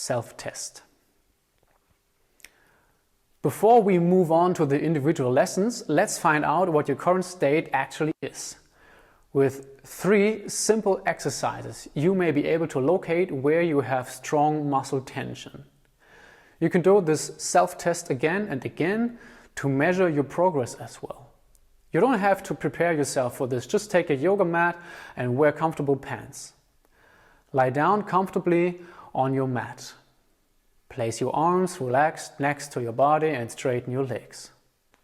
self-test. Before we move on to the individual lessons, let's find out what your current state actually is. With 3 simple exercises, you may be able to locate where you have strong muscle tension. You can do this self-test again and again to measure your progress as well. You don't have to prepare yourself for this, just take a yoga mat and wear comfortable pants. Lie down comfortably on your mat. Place your arms relaxed next to your body and straighten your legs.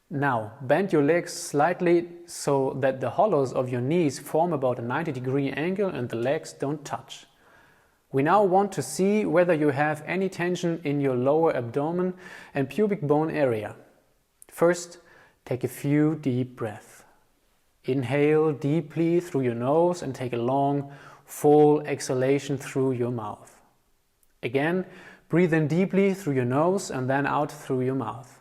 Now, bend your legs slightly so that the hollows of your knees form about a 90-degree angle and the legs don't touch. We now want to see whether you have any tension in your lower abdomen and pubic bone area. First, take a few deep breaths. Inhale deeply through your nose and take a long, full exhalation through your mouth. Again, breathe in deeply through your nose and then out through your mouth.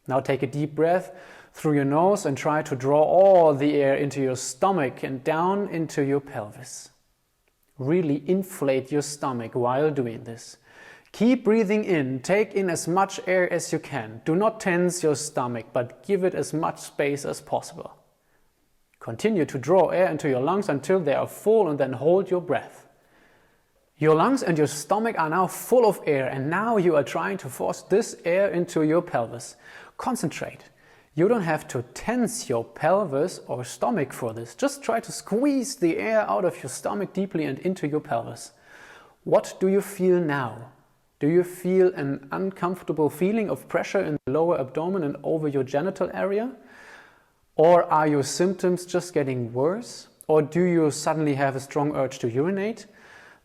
Now take a deep breath through your nose and try to draw all the air into your stomach and down into your pelvis. Really inflate your stomach while doing this. Keep breathing in, take in as much air as you can. Do not tense your stomach, but give it as much space as possible. Continue to draw air into your lungs until they are full and then hold your breath. Your lungs and your stomach are now full of air and now you are trying to force this air into your pelvis. Concentrate. You don't have to tense your pelvis or stomach for this. Just try to squeeze the air out of your stomach deeply and into your pelvis. What do you feel now? Do you feel an uncomfortable feeling of pressure in the lower abdomen and over your genital area? Or are your symptoms just getting worse? Or do you suddenly have a strong urge to urinate?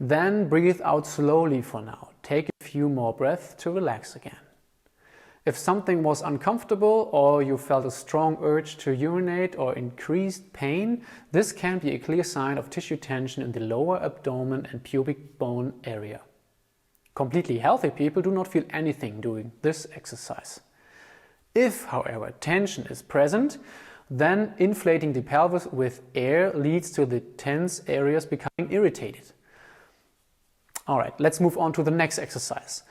Then breathe out slowly for now. Take a few more breaths to relax again. If something was uncomfortable or you felt a strong urge to urinate or increased pain, this can be a clear sign of tissue tension in the lower abdomen and pubic bone area. Completely healthy people do not feel anything doing this exercise. If, however, tension is present, then inflating the pelvis with air leads to the tense areas becoming irritated. Alright, let's move on to the next exercise.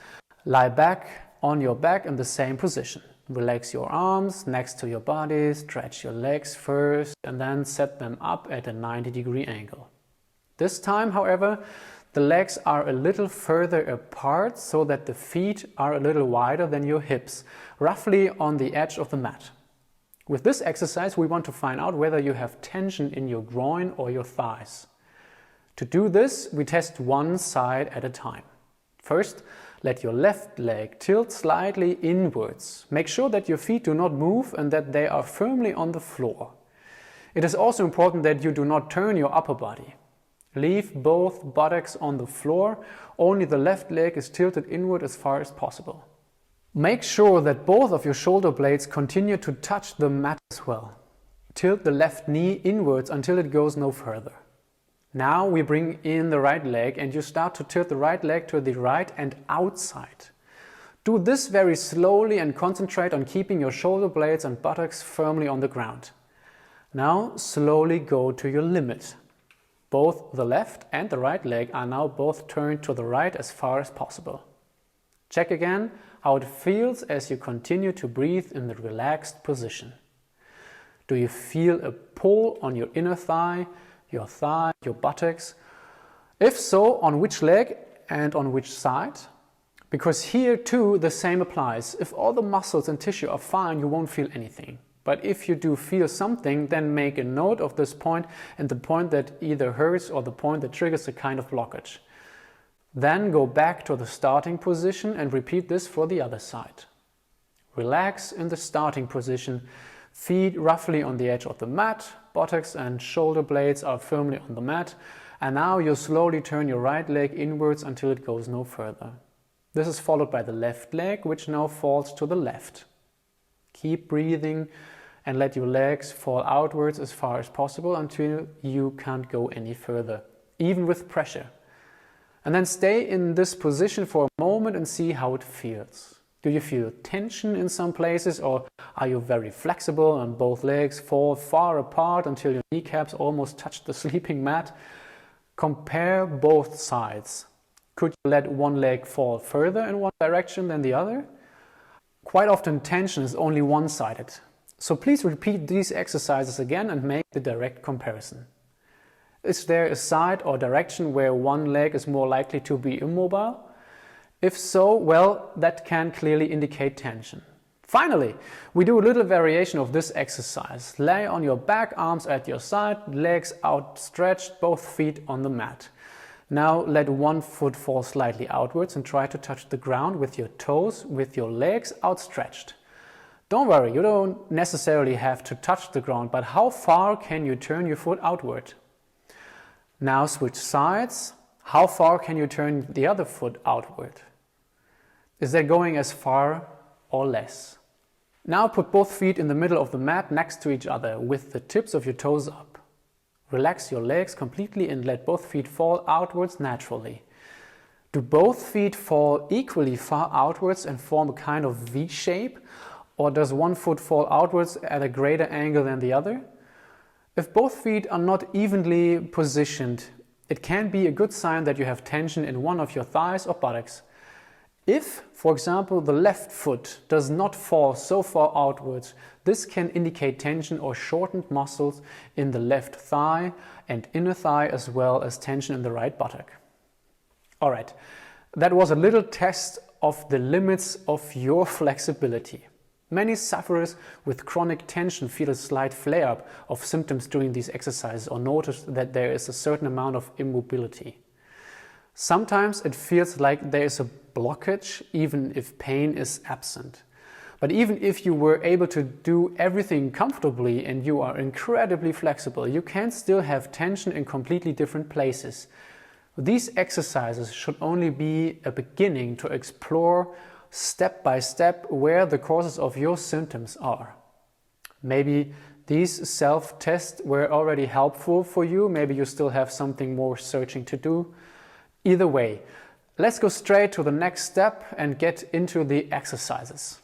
Lie back on your back in the same position. Relax your arms next to your body, stretch your legs first and then set them up at a 90-degree angle. This time, however, the legs are a little further apart so that the feet are a little wider than your hips, roughly on the edge of the mat. With this exercise, we want to find out whether you have tension in your groin or your thighs. To do this, we test one side at a time. First, let your left leg tilt slightly inwards. Make sure that your feet do not move and that they are firmly on the floor. It is also important that you do not turn your upper body. Leave both buttocks on the floor, only the left leg is tilted inward as far as possible. Make sure that both of your shoulder blades continue to touch the mat as well. Tilt the left knee inwards until it goes no further. Now we bring in the right leg and you start to tilt the right leg to the right and outside. Do this very slowly and concentrate on keeping your shoulder blades and buttocks firmly on the ground. Now slowly go to your limit. Both the left and the right leg are now both turned to the right as far as possible. Check again how it feels as you continue to breathe in the relaxed position. Do you feel a pull on your inner thigh, your buttocks? If so, on which leg and on which side? Because here too the same applies. If all the muscles and tissue are fine, you won't feel anything. But if you do feel something, then make a note of this point and the point that either hurts or the point that triggers a kind of blockage. Then go back to the starting position and repeat this for the other side. Relax in the starting position, feet roughly on the edge of the mat, buttocks and shoulder blades are firmly on the mat, and now you slowly turn your right leg inwards until it goes no further. This is followed by the left leg, which now falls to the left. Keep breathing and let your legs fall outwards as far as possible until you can't go any further, even with pressure. And then stay in this position for a moment and see how it feels. Do you feel tension in some places, or are you very flexible and both legs fall far apart until your kneecaps almost touch the sleeping mat? Compare both sides. Could you let one leg fall further in one direction than the other? Quite often tension is only one-sided. So please repeat these exercises again and make the direct comparison. Is there a side or direction where one leg is more likely to be immobile? If so, well, that can clearly indicate tension. Finally, we do a little variation of this exercise. Lay on your back, arms at your side, legs outstretched, both feet on the mat. Now let one foot fall slightly outwards and try to touch the ground with your toes, with your legs outstretched. Don't worry, you don't necessarily have to touch the ground, but how far can you turn your foot outward? Now switch sides. How far can you turn the other foot outward? Is that going as far or less? Now put both feet in the middle of the mat next to each other with the tips of your toes up. Relax your legs completely and let both feet fall outwards naturally. Do both feet fall equally far outwards and form a kind of V shape, or does one foot fall outwards at a greater angle than the other? If both feet are not evenly positioned, it can be a good sign that you have tension in one of your thighs or buttocks. If, for example, the left foot does not fall so far outwards, this can indicate tension or shortened muscles in the left thigh and inner thigh, as well as tension in the right buttock. Alright, that was a little test of the limits of your flexibility. Many sufferers with chronic tension feel a slight flare-up of symptoms during these exercises or notice that there is a certain amount of immobility. Sometimes it feels like there is a blockage even if pain is absent. But even if you were able to do everything comfortably and you are incredibly flexible, you can still have tension in completely different places. These exercises should only be a beginning to explore step by step where the causes of your symptoms are. Maybe these self-tests were already helpful for you, maybe you still have something more searching to do. Either way, let's go straight to the next step and get into the exercises.